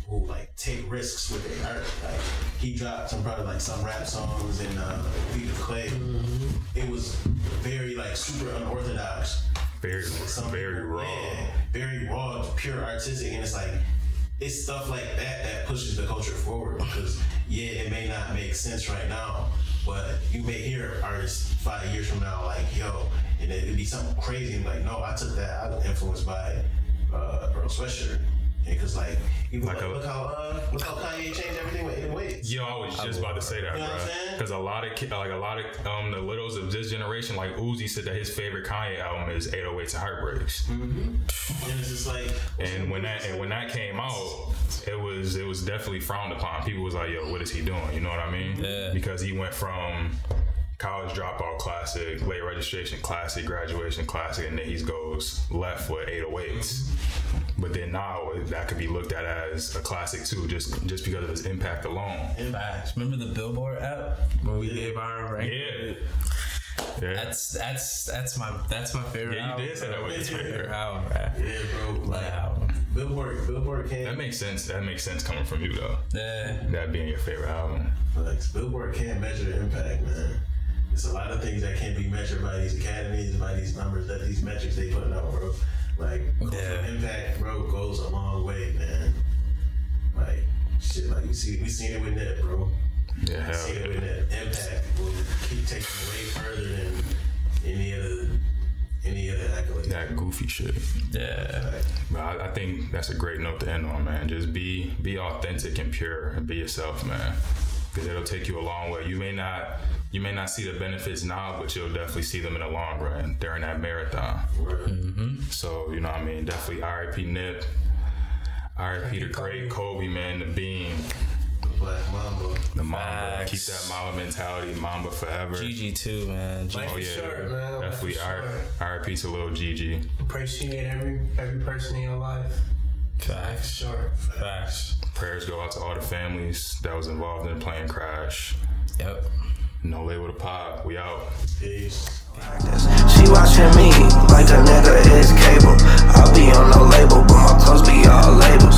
who take risks with their art. Like he dropped some rap songs and Beat the Clay. It was very super unorthodox. Very raw. Yeah, very raw, pure artistic, and it's stuff like that pushes the culture forward, because it may not make sense right now, but you may hear artists 5 years from now yo, and it'd be something crazy and no, I took that, I was influenced by Bro Sweatshirt. Because look how Kanye changed everything with 808s. Yo, I was just about to say that, bro. Because a lot of the littles of this generation, like Uzi said that his favorite Kanye album is 808s and Heartbreaks. And it's just and when that came out, it was definitely frowned upon. People was like, yo, what is he doing? You know what I mean? Yeah. Because he went from college dropout classic, late registration classic, graduation classic, and then he goes left with 808s. But then now that could be looked at as a classic too, just because of his impact alone. Facts. Remember the Billboard app where we gave our ranking? Yeah. That's my favorite. Yeah, you did say that was his favorite album, right? Yeah, bro. Billboard can't. That makes sense. That makes sense coming from you though. Yeah. That being your favorite album. Billboard can't measure the impact, man. It's a lot of things that can't be measured by these academies, by these numbers, these metrics they putting out, bro. Impact, bro, goes a long way, man. We seen it with Nip, bro. Yeah, hell seen it with Nip. Impact will keep taking way further than any other accolade. That goofy shit. Yeah. But I think that's a great note to end on, man. Just be authentic and pure and be yourself, man. Because it'll take you a long way. You may not see the benefits now, but you'll definitely see them in the long run during that marathon. So, you know what I mean? Definitely R.I.P. Nip. R.I.P. the great Kobe, man. The Bean. The Black Mamba. The Mamba. Keep that Mamba mentality. Mamba forever. Gigi too, man. Life is short, man. Definitely R.I.P. to little Gigi. Appreciate every person in your life. Facts. Short. Facts. Prayers go out to all the families that was involved in the plane crash. Yep. No label the pod. We out. Peace. She watching me like a nigga is cable. I'll be on no label, but my clothes be all labeled.